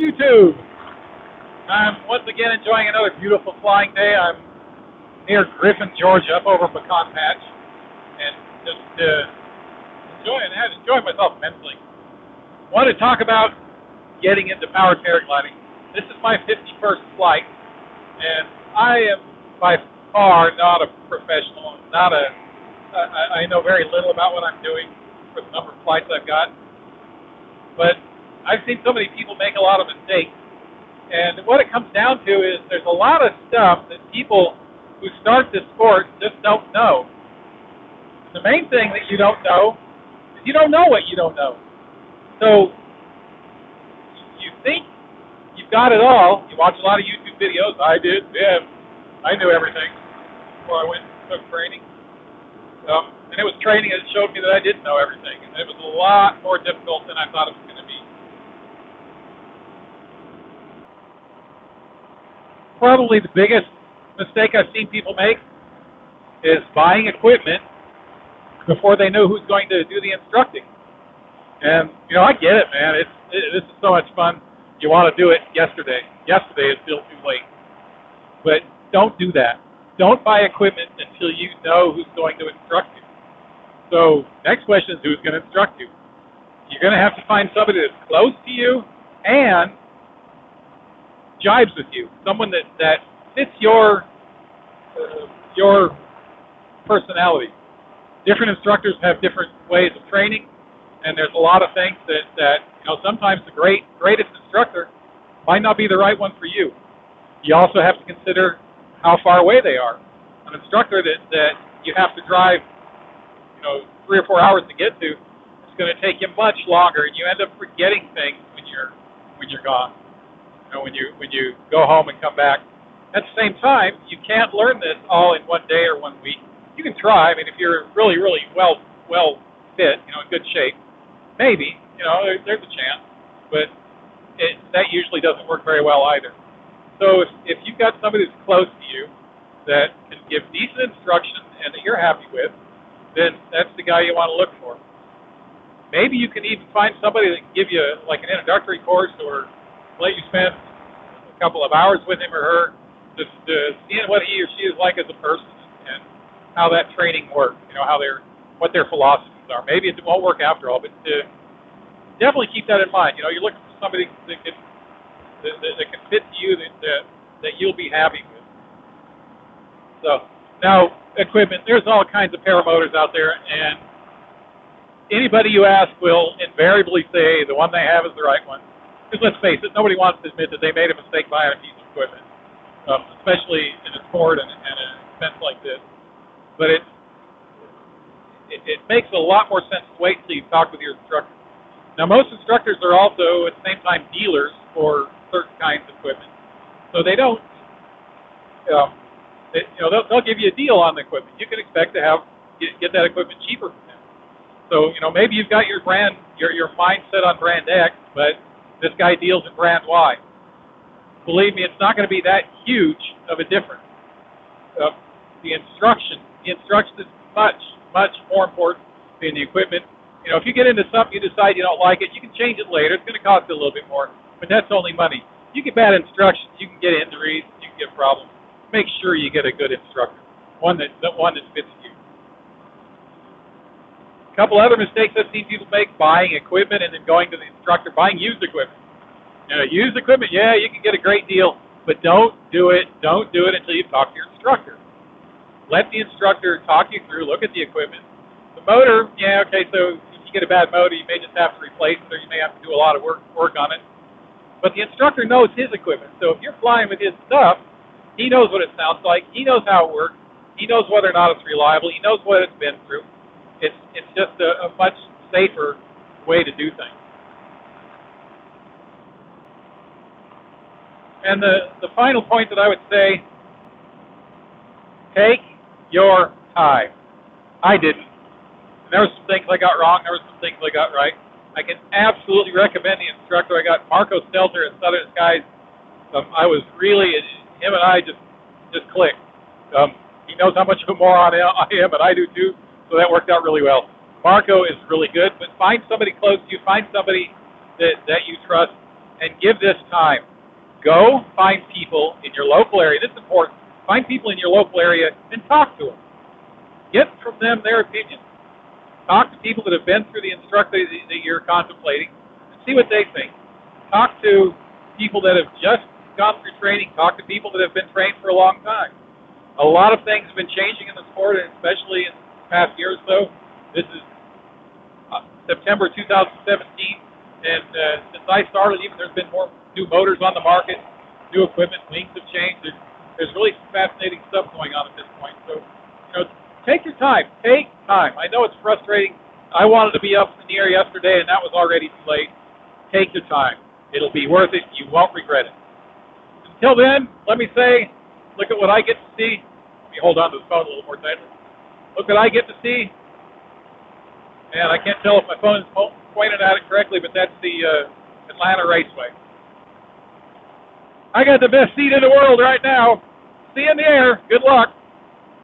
YouTube. I'm once again enjoying another beautiful flying day. I'm near Griffin, Georgia, up over Pecan Patch, and just enjoying myself immensely. Want to talk about getting into power paragliding. This is my 51st flight, and I am by far not a professional. I know very little about what I'm doing for the number of flights I've got, but I've seen so many people make a lot of mistakes. And what it comes down to is there's a lot of stuff that people who start this sport just don't know. The main thing that you don't know is you don't know what you don't know. So you think you've got it all. You watch a lot of YouTube videos. I did. Yeah, I knew everything before I went and took training. And it was training that showed me that I didn't know everything. And it was a lot more difficult than I thought it was going to be. Probably the biggest mistake I've seen people make is buying equipment before they know who's going to do the instructing. And, I get it, man. This is so much fun. You want to do it yesterday. Yesterday is still too late. But don't do that. Don't buy equipment until you know who's going to instruct you. So, next question is who's going to instruct you? You're going to have to find somebody that's close to you and jibes with you, someone that fits your personality. Different instructors have different ways of training, and there's a lot of things that sometimes the greatest instructor might not be the right one for you. You also have to consider how far away they are. An instructor that you have to drive 3 or 4 hours to get to, it's going to take you much longer, and you end up forgetting things when you're gone. When you go home and come back. At the same time, you can't learn this all in one day or 1 week. You can try. I mean, if you're really, really well fit, in good shape, maybe, there's a chance. But that usually doesn't work very well either. So if you've got somebody that's close to you that can give decent instruction and that you're happy with, then that's the guy you want to look for. Maybe you can even find somebody that can give you like an introductory course or let you spend a couple of hours with him or her just seeing what he or she is like as a person and how that training works, what their philosophies are. Maybe it won't work after all, but definitely keep that in mind. You're looking for somebody that can fit to you that you'll be happy with. So now equipment, there's all kinds of paramotors out there, and anybody you ask will invariably say the one they have is the right one. Because let's face it, nobody wants to admit that they made a mistake buying a piece of equipment, especially in a sport and an expense like this. But it makes a lot more sense to wait until you talk with your instructor. Now, most instructors are also at the same time dealers for certain kinds of equipment, so they don't. They'll give you a deal on the equipment. You can expect to get that equipment cheaper from them. So maybe you've got your mindset on brand X, but this guy deals in brand Y. Believe me, it's not going to be that huge of a difference. The instruction is much, much more important than the equipment. If you get into something, you decide you don't like it, you can change it later. It's going to cost you a little bit more, but that's only money. You get bad instructions, you can get injuries, you can get problems. Make sure you get a good instructor, one that fits you. A couple other mistakes I've seen people make: buying equipment and then going to the instructor, buying used equipment. Used equipment, yeah, you can get a great deal, but don't do it until you talk to your instructor. Let the instructor talk you through, look at the equipment. The motor, yeah, okay, so if you get a bad motor, you may just have to replace it, or you may have to do a lot of work on it. But the instructor knows his equipment, so if you're flying with his stuff, he knows what it sounds like, he knows how it works, he knows whether or not it's reliable, he knows what it's been through. It's just a much safer way to do things. And the final point that I would say, take your time. I didn't. And there were some things I got wrong, there were some things I got right. I can absolutely recommend the instructor I got, Marco Stelter at Southern Skies. Him and I just clicked. He knows how much of a moron I am, and I do too. So that worked out really well. Marco is really good, but find somebody close to you. Find somebody that you trust and give this time. Go find people in your local area. This is important. Find people in your local area and talk to them. Get from them their opinions. Talk to people that have been through the instructor that you're contemplating and see what they think. Talk to people that have just gone through training. Talk to people that have been trained for a long time. A lot of things have been changing in the sport, and especially in the past year or so. This is September 2017, and since I started, even there's been more new motors on the market, new equipment, wings have changed. There's really some fascinating stuff going on at this point. So, take your time. Take time. I know it's frustrating. I wanted to be up in the air yesterday, and that was already too late. Take your time. It'll be worth it. You won't regret it. Until then, let me say, look at what I get to see. Let me hold on to the phone a little more tightly. Look what I get to see. And I can't tell if my phone is pointed at it correctly, but that's the Atlanta Raceway. I got the best seat in the world right now. See you in the air. Good luck.